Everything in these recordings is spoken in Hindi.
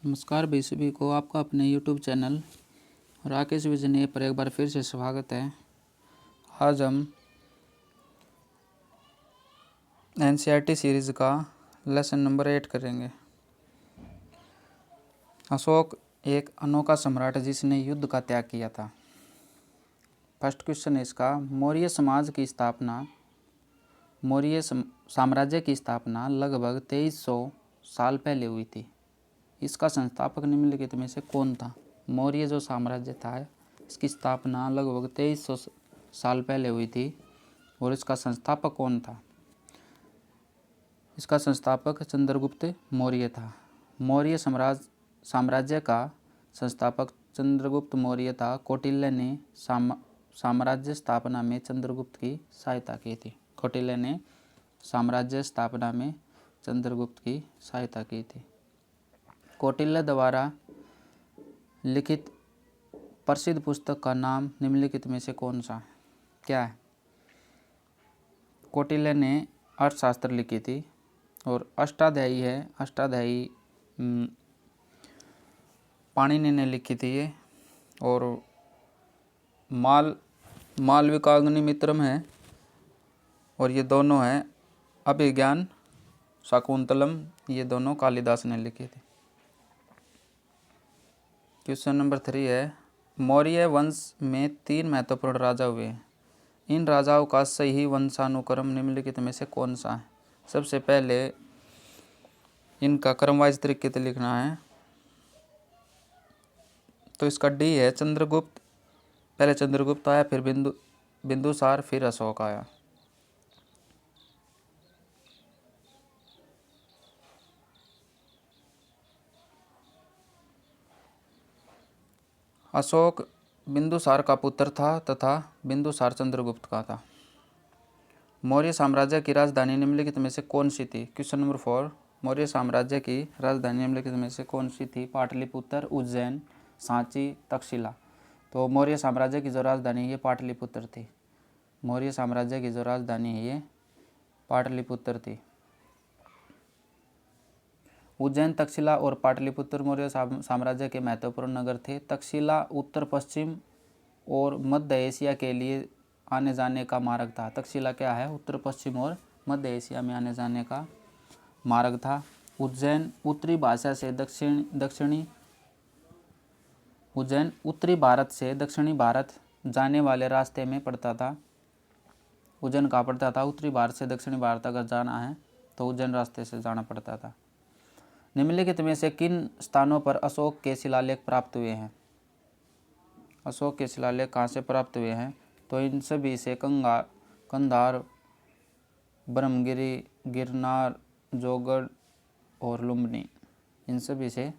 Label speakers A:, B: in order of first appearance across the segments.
A: नमस्कार भाई सभी को, आपका अपने YouTube चैनल राकेश विजय पर एक बार फिर से स्वागत है। आज हम NCERT सीरीज़ का लेसन नंबर 8 करेंगे। अशोक एक अनोखा सम्राट जिसने युद्ध का त्याग किया था। फर्स्ट क्वेश्चन है इसका, मौर्य साम्राज्य की स्थापना लगभग 2300 साल पहले हुई थी। इसका संस्थापक निम्नलिखित में से कौन था? मौर्य जो साम्राज्य था इसकी स्थापना लगभग 2300 साल पहले हुई थी और इसका संस्थापक कौन था? इसका संस्थापक चंद्रगुप्त मौर्य था। मौर्य साम्राज्य का संस्थापक चंद्रगुप्त मौर्य था। कौटिल्य ने साम्राज्य स्थापना में चंद्रगुप्त की सहायता की थी। कौटिल्य ने साम्राज्य स्थापना में चंद्रगुप्त की सहायता की थी। कौटिल्य द्वारा लिखित प्रसिद्ध पुस्तक का नाम निम्नलिखित में से कौन सा क्या है? कौटिल्य ने अर्थशास्त्र लिखी थी और अष्टाध्यायी है। अष्टाध्यायी पाणिनि ने लिखी थी ये। और मालविकाग्निमित्रम है और ये दोनों हैं अभिज्ञान शाकुंतलम, ये दोनों कालिदास ने लिखी थी। क्वेश्चन नंबर 3 है, मौर्य वंश में 3 महत्वपूर्ण राजा हुए। इन राजाओं का सही वंशानुक्रम निम्नलिखित में से कौन सा है? सबसे पहले इनका क्रमवाइज तरीके से लिखना है, तो इसका डी है चंद्रगुप्त। पहले चंद्रगुप्त आया, फिर बिंदुसार, फिर अशोक आया। अशोक बिंदुसार का पुत्र था तथा बिंदुसार चंद्रगुप्त का था। मौर्य साम्राज्य की राजधानी निम्नलिखित में से कौन सी थी? क्वेश्चन नंबर 4, मौर्य साम्राज्य की राजधानी निम्नलिखित में से कौन सी थी? पाटलिपुत्र, उज्जैन, सांची, तक्षशिला। तो मौर्य साम्राज्य की जो राजधानी है ये पाटलिपुत्र थी। मौर्य साम्राज्य की जो राजधानी है ये पाटलिपुत्र थी। उज्जैन, तक्षशिला और पाटलिपुत्र मौर्य साम्राज्य के महत्वपूर्ण नगर थे। तक्षशिला उत्तर पश्चिम और मध्य एशिया के लिए आने जाने का मार्ग था। तक्षशिला क्या है? उत्तर पश्चिम और मध्य एशिया में आने जाने का मार्ग था। उज्जैन उत्तरी भारत से दक्षिणी भारत जाने वाले रास्ते में पड़ता था। उज्जैन कहाँ पड़ता था? उत्तरी भारत से दक्षिणी भारत अगर जाना है तो उज्जैन रास्ते से जाना पड़ता था। निम्नलिखित में से किन स्थानों पर अशोक के शिलालेख प्राप्त हुए हैं? अशोक के शिलालेख कहाँ से प्राप्त हुए हैं? तो इन सभी से कंधार, ब्रह्मगिरी, गिरनार, जोगढ़ और लुम्बिनी, इन सभी से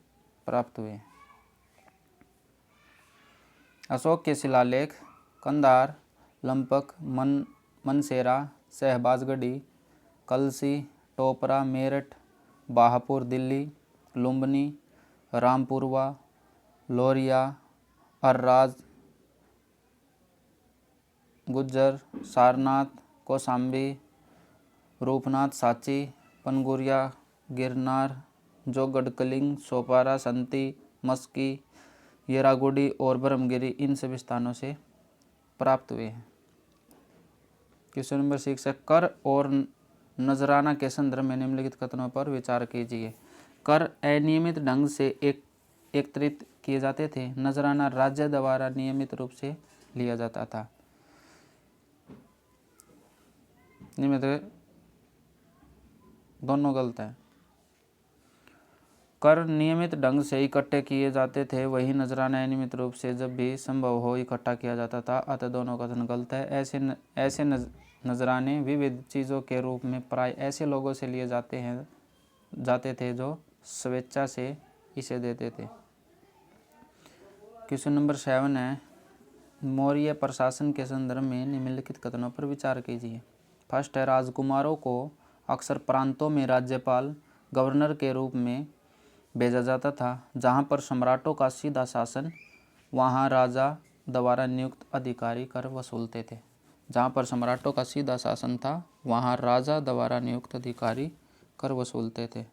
A: प्राप्त हुए हैं। अशोक के शिलालेख कंधार, लंपक, मनसेरा, शहबाजगढ़ी, कलसी, टोपरा, मेरठ, बाहापुर दिल्ली, लुम्बिनी, रामपुरवा, लोरिया, अर्राज, गुज्जर, सारनाथ, कौशाम्बी, रूपनाथ, सांची, पनगुरिया, गिरनार, जोगढ़, सोपारा, संती, मस्की, येरागुड़ी और ब्रह्मगिरी, इन सभी स्थानों से प्राप्त हुए हैं। क्वेश्चन नंबर 6 है, कर और नजराना के संदर्भ में निम्नलिखित कथनों पर विचार कीजिए। कर अनियमित ढंग से एकत्रित किए जाते थे। नजराना राज्य द्वारा नियमित रूप से लिया जाता था। नियमित दोनों गलत है। कर नियमित ढंग से इकट्ठे किए जाते थे, वही नजराना अनियमित रूप से जब भी संभव हो इकट्ठा किया जाता था, अतः दोनों कथन गलत है। ऐसे नजराने विविध चीज़ों के रूप में प्राय ऐसे लोगों से लिए जाते थे जो स्वेच्छा से इसे देते थे। क्वेश्चन नंबर 7 है, मौर्य प्रशासन के संदर्भ में निम्नलिखित कथनों पर विचार कीजिए। फर्स्ट है, राजकुमारों को अक्सर प्रांतों में राज्यपाल, गवर्नर के रूप में भेजा जाता था। जहाँ पर सम्राटों का सीधा शासन, वहाँ राजा द्वारा नियुक्त अधिकारी कर वसूलते थे। जहाँ पर सम्राटों का सीधा शासन था, वहाँ राजा द्वारा नियुक्त अधिकारी कर वसूलते थे।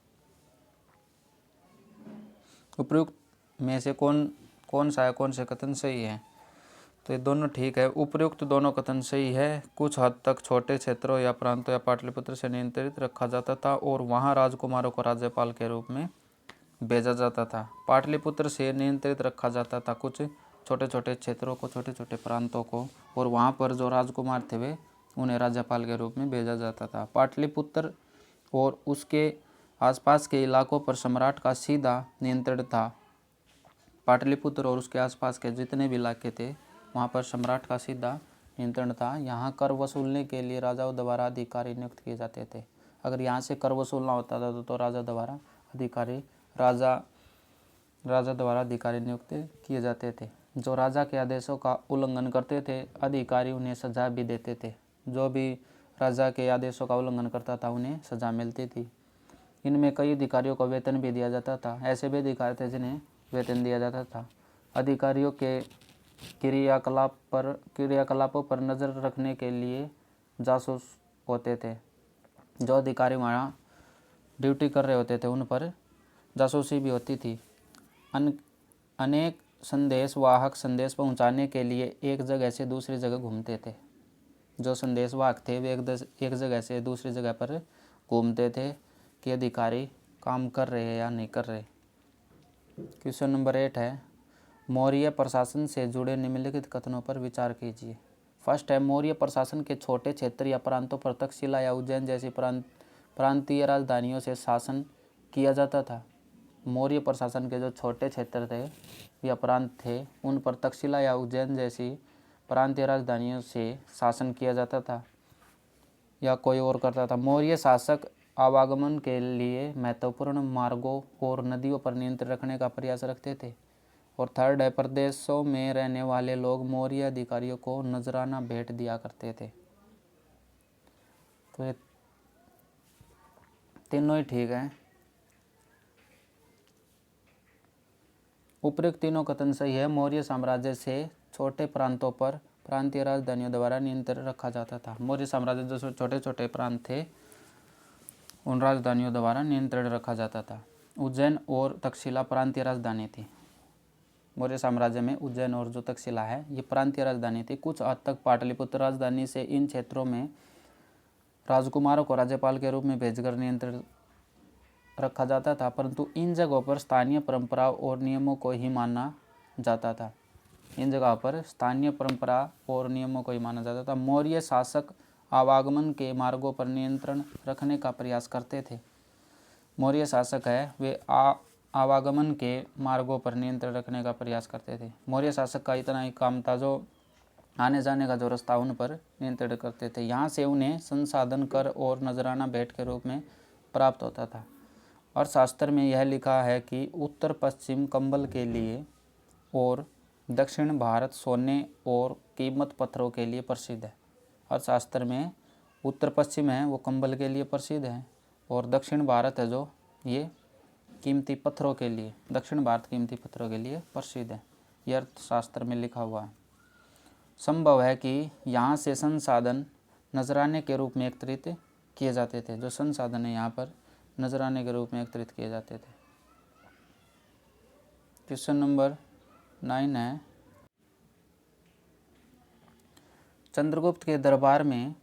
A: उपयुक्त में से कौन सा है, कौन से कथन सही है? तो ये दोनों ठीक है। उपयुक्त दोनों कथन सही है। कुछ हद तक छोटे क्षेत्रों या प्रांतों या पाटलिपुत्र से नियंत्रित रखा जाता था और वहाँ राजकुमारों को राज्यपाल के रूप में भेजा जाता था। पाटलिपुत्र से नियंत्रित रखा जाता था कुछ छोटे छोटे क्षेत्रों को, छोटे छोटे प्रांतों को, और वहाँ पर जो राजकुमार थे वे उन्हें राज्यपाल के रूप में भेजा जाता था। पाटलिपुत्र और उसके आसपास के इलाकों पर सम्राट का सीधा नियंत्रण था। पाटलिपुत्र और उसके आसपास के जितने भी इलाके थे वहाँ पर सम्राट का सीधा नियंत्रण था। यहाँ कर वसूलने के लिए राजाओं द्वारा अधिकारी नियुक्त किए जाते थे। अगर यहाँ से कर वसूलना होता था तो राजा द्वारा अधिकारी नियुक्त किए जाते थे। जो राजा के आदेशों का उल्लंघन करते थे अधिकारी उन्हें सजा भी देते थे। जो भी राजा के आदेशों का उल्लंघन करता था उन्हें सजा मिलती थी। इनमें कई अधिकारियों को वेतन भी दिया जाता था। ऐसे भी अधिकारी थे जिन्हें वेतन दिया जाता था। अधिकारियों के क्रियाकलापों पर नज़र रखने के लिए जासूस होते थे। जो अधिकारी वहाँ ड्यूटी कर रहे होते थे उन पर जासूसी भी होती थी। अनेक संदेश वाहक संदेश पहुँचाने के लिए एक जगह से दूसरी जगह घूमते थे। जो संदेश वाहक थे वे एक जगह से दूसरी जगह पर घूमते थे कि अधिकारी काम कर रहे हैं या नहीं कर रहे। क्वेश्चन नंबर 8 है, मौर्य प्रशासन से जुड़े निम्नलिखित कथनों पर विचार कीजिए। फर्स्ट है, मौर्य प्रशासन के छोटे क्षेत्र या प्रांतों पर तक्षशिला या उज्जैन जैसी प्रांतीय राजधानियों से शासन किया जाता था। मौर्य प्रशासन के जो छोटे क्षेत्र थे या प्रांत थे उन पर तक्षशिला या उज्जैन जैसी प्रांतीय राजधानियों से शासन किया जाता था या कोई और करता था। मौर्य शासक आवागमन के लिए महत्वपूर्ण मार्गों और नदियों पर नियंत्रण रखने का प्रयास रखते थे। और थर्ड है, प्रदेशों में रहने वाले लोग मौर्य अधिकारियों को नजराना भेंट दिया करते थे। तो ये तीनों ही ठीक है। उपयुक्त तीनों कथन सही है। मौर्य साम्राज्य से छोटे प्रांतों पर प्रांतीय राजधानियों द्वारा नियंत्रण रखा जाता था। मौर्य साम्राज्य जो छोटे छोटे प्रांत थे उन राजधानियों द्वारा नियंत्रण रखा जाता था। उज्जैन और तक्षशिला प्रांतीय राजधानी थी। मौर्य साम्राज्य में उज्जैन और जो तक्षशिला है ये प्रांतीय राजधानी थी। कुछ हद तक पाटलिपुत्र राजधानी से इन क्षेत्रों में राजकुमारों को राज्यपाल के रूप में भेजकर नियंत्रण रखा जाता था, परंतु इन जगहों पर स्थानीय परंपराओं और नियमों को ही माना जाता था। इन जगहों पर स्थानीय परंपरा और नियमों को ही माना जाता था। मौर्य शासक आवागमन के मार्गों पर नियंत्रण रखने का प्रयास करते थे। मौर्य शासक है वे आवागमन के मार्गों पर नियंत्रण रखने का प्रयास करते थे। मौर्य शासक का इतना ही काम था जो आने जाने का जो रास्ता उन पर नियंत्रण करते थे। यहाँ से उन्हें संसाधन कर और नजराना भेंट के रूप में प्राप्त होता था। अर्थशास्त्र में यह लिखा है कि उत्तर पश्चिम कंबल के लिए और दक्षिण भारत सोने और कीमत पत्थरों के लिए प्रसिद्ध है। अर्थशास्त्र में उत्तर पश्चिम है वो कंबल के लिए प्रसिद्ध है और दक्षिण भारत है जो ये कीमती पत्थरों के लिए, दक्षिण भारत कीमती पत्थरों के लिए प्रसिद्ध है। यह अर्थशास्त्र में लिखा हुआ है। संभव है कि यहाँ से संसाधन नजराने के रूप में एकत्रित किए जाते थे। जो संसाधन है यहाँ पर नजराने के रूप में एकत्रित किए जाते थे। क्वेश्चन नंबर 9 है, चंद्रगुप्त के दरबार में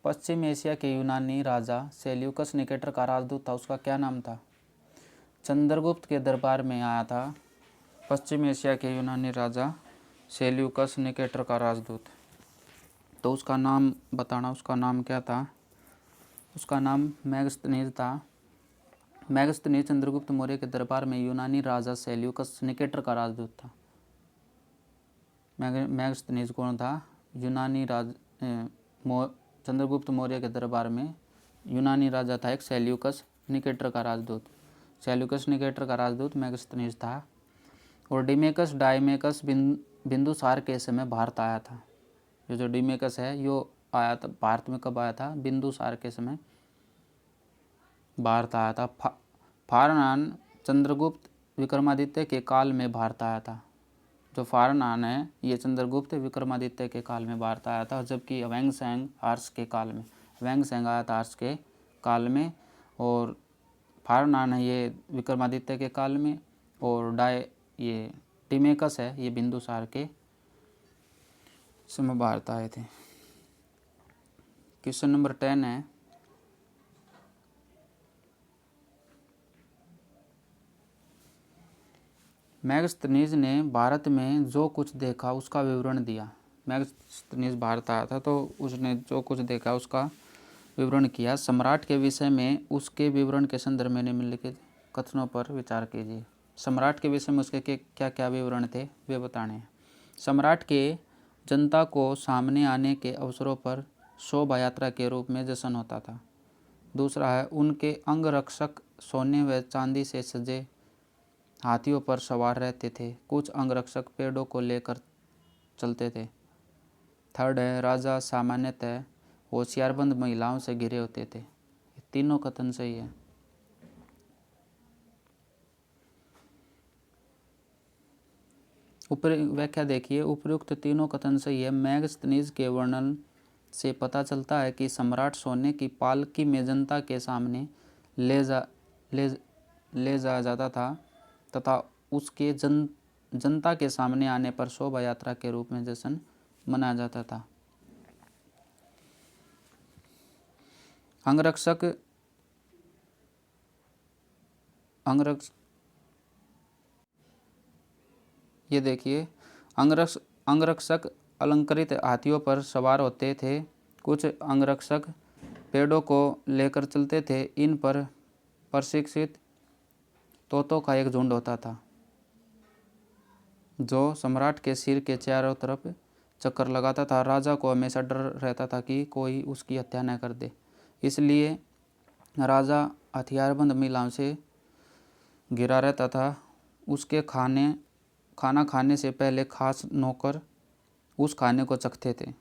A: पश्चिम एशिया के यूनानी राजा सेल्यूकस निकेटर का राजदूत था, उसका क्या नाम था? चंद्रगुप्त के दरबार में आया था पश्चिम एशिया के यूनानी राजा सेल्यूकस निकेटर का राजदूत, तो उसका नाम बताना, उसका नाम क्या था? उसका नाम मेगस्थनीज था। मेगस्थनीज चंद्रगुप्त मौर्य के दरबार में यूनानी राजा सेल्यूकस निकेटर का राजदूत था। मेगस्थनीज कौन था? यूनानी चंद्रगुप्त मौर्य के दरबार में यूनानी राजा था एक सेल्यूकस निकेटर का राजदूत। सेल्यूकस निकेटर का राजदूत मेगस्थनीज था। और डायमेकस बिंदुसार के समय भारत आया था। ये जो डिमेकस है यो आया था भारत में, कब आया था? बिंदुसार के समय भारत आया था। फारनान चंद्रगुप्त विक्रमादित्य के काल में भारत आया था। जो फारनान है ये चंद्रगुप्त विक्रमादित्य के काल में भारत आया था, जबकि वेंगसेंग हर्ष के काल में, वेंगसेंग आया था हर्ष के काल में, और फारनान है ये विक्रमादित्य के काल में, और ये टिमेकस है, ये बिंदुसार के समय भारत आए थे। क्वेश्चन नंबर 10 है, मैगस्थनीज ने भारत में जो कुछ देखा उसका विवरण दिया। मैगस्थनीज भारत आया था तो उसने जो कुछ देखा उसका विवरण किया। सम्राट के विषय में उसके विवरण के संदर्भ में निम्नलिखित कथनों पर विचार कीजिए। सम्राट के विषय में उसके क्या क्या विवरण थे वे बताने हैं। सम्राट के जनता को सामने आने के अवसरों पर शोभा यात्रा के रूप में जश्न होता था। दूसरा है, उनके अंगरक्षक सोने व चांदी से सजे हाथियों पर सवार रहते थे। कुछ अंगरक्षक पेड़ों को लेकर चलते थे। थर्ड है, राजा सामान्यतः होशियारबंद महिलाओं से घिरे होते थे। ये तीनों कथन सही है। ऊपर व्याख्या देखिए, उपयुक्त तीनों कथन सही है। मैगस्थनीज के वर्णन से पता चलता है कि सम्राट सोने की पालकी में जनता के सामने ले जाया जाता था तथा उसके जनता के सामने आने पर शोभा यात्रा के रूप में जश्न मनाया जाता था। अंगरक्षक ये देखिए, अंगरक्षक अलंकृत हाथियों पर सवार होते थे। कुछ अंगरक्षक पेड़ों को लेकर चलते थे। इन पर प्रशिक्षित तोतों का एक झुंड होता था जो सम्राट के सिर के चारों तरफ चक्कर लगाता था। राजा को हमेशा डर रहता था कि कोई उसकी हत्या न कर दे, इसलिए राजा हथियारबंद महिलाओं से घिरा रहता था। उसके खाना खाने से पहले खास नौकर उस खाने को चखते थे।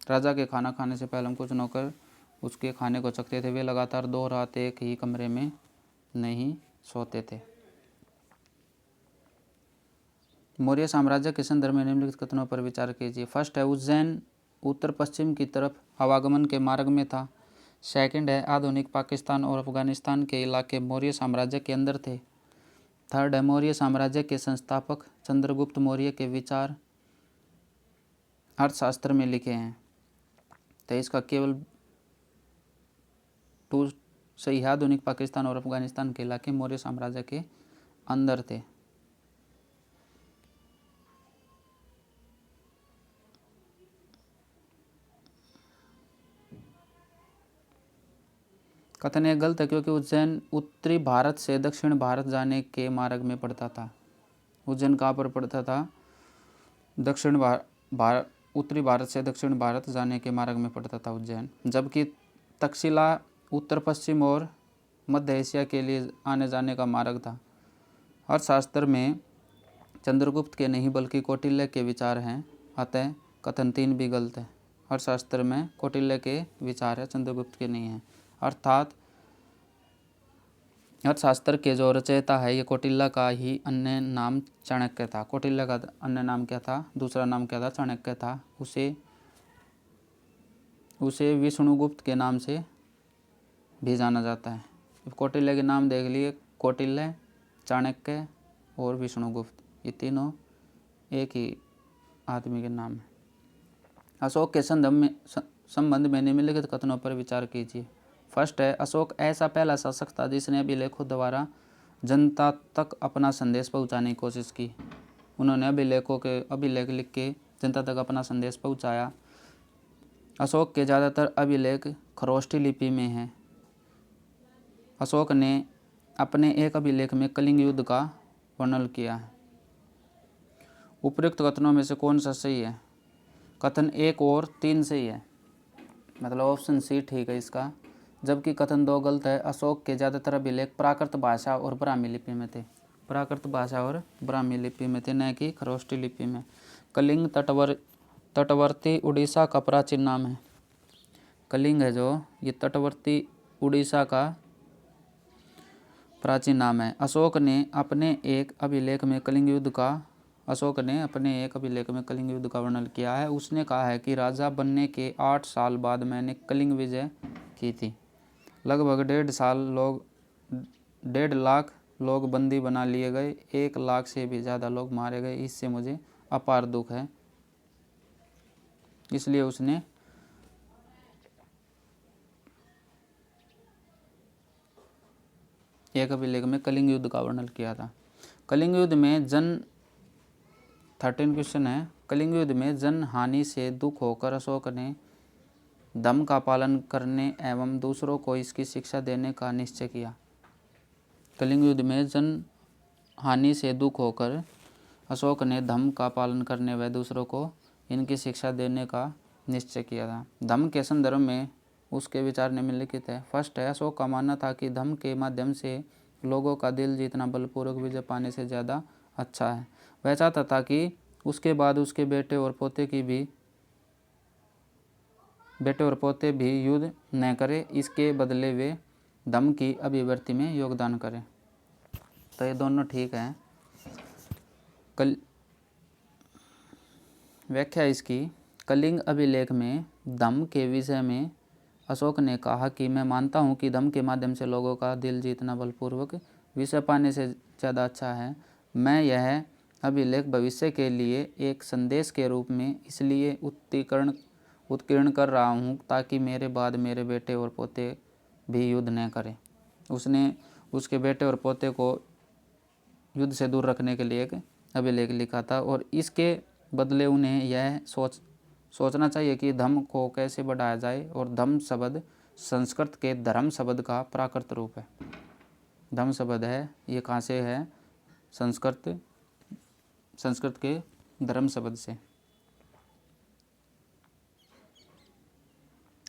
A: राजा के खाना खाने से पहले हम कुछ नौकर उसके खाने को चखते थे। वे लगातार 2 रात एक ही कमरे में नहीं सोते थे। मौर्य साम्राज्य के संदर्भ में निम्नलिखित कथनों पर विचार कीजिए। फर्स्ट है, उज्जैन उत्तर पश्चिम की तरफ आवागमन के मार्ग में था। सेकंड है, आधुनिक पाकिस्तान और अफगानिस्तान के इलाके मौर्य साम्राज्य के अंदर थे। थर्ड है, मौर्य साम्राज्य के संस्थापक चंद्रगुप्त मौर्य के विचार अर्थशास्त्र में लिखे हैं। तो इसका केवल 2 सही है। आधुनिक पाकिस्तान और अफगानिस्तान के इलाके मौर्य साम्राज्य के अंदर थे। कथन एक गलत है क्योंकि उज्जैन उत्तरी भारत से दक्षिण भारत जाने के मार्ग में पड़ता था। उज्जैन कहाँ पर पड़ता था? उत्तरी भारत से दक्षिण भारत जाने के मार्ग में पड़ता था उज्जैन। जबकि तक्षशिला उत्तर पश्चिम और मध्य एशिया के लिए आने जाने का मार्ग था। अर्थशास्त्र में चंद्रगुप्त के नहीं बल्कि कौटिल्य के विचार हैं, अतः कथन 3 भी गलत है। अर्थशास्त्र में कौटिल्य के विचार है, चंद्रगुप्त के नहीं है। अर्थात अर्थशास्त्र के जो रचयिता है ये कौटिल्य का ही अन्य नाम चाणक्य था। कौटिल्य का अन्य नाम क्या था? दूसरा नाम क्या था? चाणक्य था। उसे विष्णुगुप्त के नाम से भी जाना जाता है। कौटिल्य के नाम देख लिए, कौटिल्य, चाणक्य और विष्णुगुप्त, ये तीनों एक ही आदमी के नाम है। अशोक के संबंध में निम्नलिखित कथनों पर विचार कीजिए। फर्स्ट है, अशोक ऐसा पहला शासक था जिसने अभिलेखों द्वारा जनता तक अपना संदेश पहुंचाने की कोशिश की। उन्होंने अभिलेख लिख के जनता तक अपना संदेश पहुंचाया। अशोक के ज़्यादातर अभिलेख खरोष्ठी लिपि में हैं। अशोक ने अपने एक अभिलेख में कलिंग युद्ध का वर्णन किया है। उपयुक्त कथनों में से कौन सा सही है? कथन 1 और 3 सही है, मतलब ऑप्शन सी ठीक है इसका। जबकि कथन 2 गलत है। अशोक के ज़्यादातर अभिलेख प्राकृत भाषा और ब्राह्मी लिपि में थे। प्राकृत भाषा और ब्राह्मी लिपि में थे, न कि खरोष्ठी लिपि में। कलिंग तटवर्ती उड़ीसा का प्राचीन नाम है। कलिंग है जो, ये तटवर्ती उड़ीसा का प्राचीन नाम है। अशोक ने अपने एक अभिलेख में कलिंग युद्ध का वर्णन किया है। उसने कहा है कि राजा बनने के 8 साल बाद मैंने कलिंग विजय की थी। लगभग 1.5 लाख लोग बंदी बना लिए गए, 1 लाख से भी ज़्यादा लोग मारे गए। इससे मुझे अपार दुख है। इसलिए उसने एक अभिलेख में कलिंग युद्ध का वर्णन किया था। कलिंग युद्ध में 13 क्वेश्चन है। कलिंग युद्ध में जन हानि से दुख होकर अशोक ने धम्म का पालन करने एवं दूसरों को इसकी शिक्षा देने का निश्चय किया। कलिंग युद्ध में जन हानि से दुख होकर अशोक ने धम्म का पालन करने व दूसरों को इनकी शिक्षा देने का निश्चय किया था। धम्म के संदर्भ में उसके विचार निम्नलिखित है। फर्स्ट है, अशोक का मानना था कि धम्म के माध्यम से लोगों का दिल जीतना बलपूर्वक विजय पाने से ज़्यादा अच्छा है। वह चाहता था कि उसके बाद उसके बेटे और पोते भी युद्ध न करें, इसके बदले वे धम्म की अभिवृद्धि में योगदान करें। तो ये दोनों ठीक हैं। व्याख्या इसकी, कलिंग अभिलेख में धम्म के विषय में अशोक ने कहा कि मैं मानता हूँ कि धम्म के माध्यम से लोगों का दिल जीतना बलपूर्वक विजय पाने से ज़्यादा अच्छा है। मैं यह अभिलेख भविष्य के लिए एक संदेश के रूप में इसलिए उत्कीर्ण कर रहा हूँ ताकि मेरे बाद मेरे बेटे और पोते भी युद्ध न करें। उसने उसके बेटे और पोते को युद्ध से दूर रखने के लिए एक अभिलेख लिखा था और इसके बदले उन्हें यह सोचना चाहिए कि धम्म को कैसे बढ़ाया जाए। और धम्म शब्द संस्कृत के धर्म शब्द का प्राकृत रूप है। धम्म शब्द है, ये कहाँ से है? संस्कृत के धर्म शब्द से।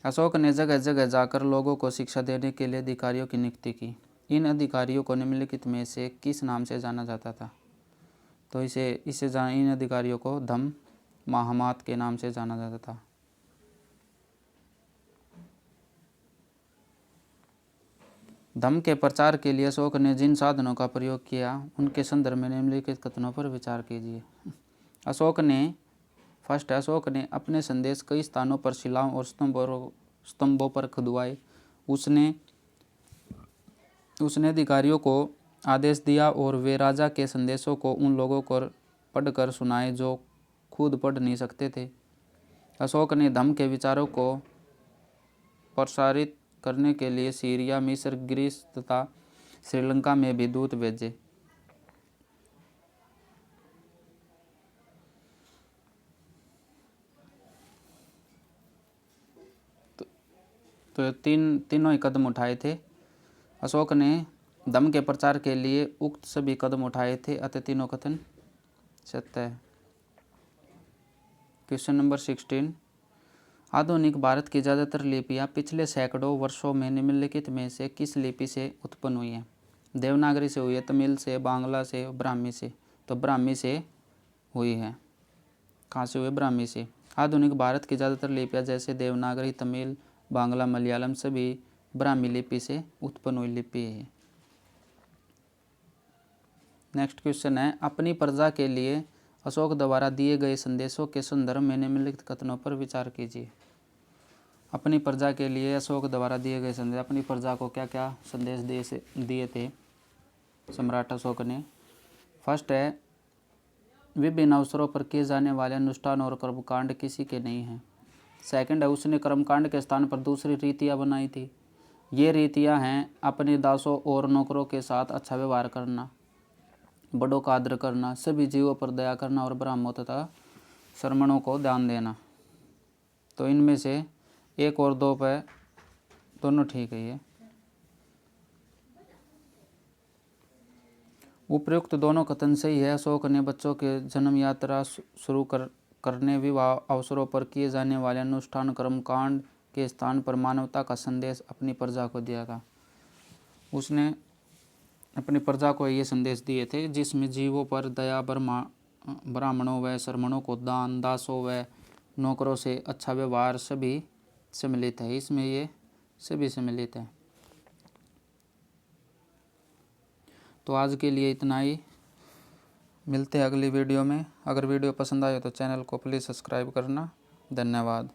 A: अशोक ने जगह जगह जाकर लोगों को शिक्षा देने के लिए अधिकारियों की नियुक्ति की। इन अधिकारियों को निम्नलिखित में से किस नाम से जाना जाता था? तो इन अधिकारियों को धम्म महामात के नाम से जाना जाता था। धम्म के प्रचार के लिए अशोक ने जिन साधनों का प्रयोग किया उनके संदर्भ में निम्नलिखित कथनों पर विचार कीजिए। अशोक ने अपने संदेश कई स्थानों पर शिलाओं और स्तंभों पर खुदवाए। उसने अधिकारियों को आदेश दिया और वे राजा के संदेशों को उन लोगों को पढ़कर सुनाए जो खुद पढ़ नहीं सकते थे। अशोक ने धम्म के विचारों को प्रसारित करने के लिए सीरिया, मिस्र, ग्रीस तथा श्रीलंका में भी दूत भेजे। तो तीनों ही कदम उठाए थे। अशोक ने धम्म के प्रचार के लिए उक्त सभी कदम उठाए थे, अतः तीनों कथन सत्य है। क्वेश्चन नंबर 16, आधुनिक भारत की ज़्यादातर लिपियाँ पिछले सैकड़ों वर्षों में निम्नलिखित में से किस लिपि से उत्पन्न हुई हैं? देवनागरी से हुई है, तमिल से, बांग्ला से, ब्राह्मी से। तो ब्राह्मी से हुई है। कहाँ से हुई? ब्राह्मी से। आधुनिक भारत की ज़्यादातर लिपियाँ जैसे देवनागरी, तमिल, बांग्ला, मलयालम सभी ब्राह्मी लिपि से उत्पन्न हुई लिपि है। नेक्स्ट क्वेश्चन है, अपनी प्रजा के लिए अशोक द्वारा दिए गए संदेशों के संदर्भ में निम्नलिखित कथनों पर विचार कीजिए। अपनी प्रजा के लिए अशोक द्वारा दिए गए संदेश, अपनी प्रजा को क्या क्या संदेश दिए थे सम्राट अशोक ने? फर्स्ट है, विभिन्न अवसरों पर किए जाने वाले अनुष्ठान और कर्मकांड किसी के नहीं हैं। सेकंड है, उसने कर्मकांड के स्थान पर दूसरी रीतियाँ बनाई थी। ये रीतियाँ हैं अपने दासों और नौकरों के साथ अच्छा व्यवहार करना, बड़ों का आदर करना, सभी जीवों पर दया करना और ब्राह्मणों तथा श्रमणों को दान देना। तो इनमें से 1 और 2 पे दोनों ठीक है। ये उपयुक्त दोनों कथन सही है। अशोक ने बच्चों के जन्म, यात्रा शुरू करने, विवाह अवसरों पर किए जाने वाले अनुष्ठान, कर्मकांड के स्थान पर मानवता का संदेश अपनी प्रजा को दिया था। उसने अपनी प्रजा को ये संदेश दिए थे जिसमें जीवों पर दया, ब्राह्मणों व श्रमणों को दान, दासों व नौकरों से अच्छा व्यवहार सभी सम्मिलित है। इसमें ये सभी सम्मिलित है। तो आज के लिए इतना ही। मिलते हैं अगली वीडियो में। अगर वीडियो पसंद आए तो चैनल को प्लीज़ सब्सक्राइब करना। धन्यवाद।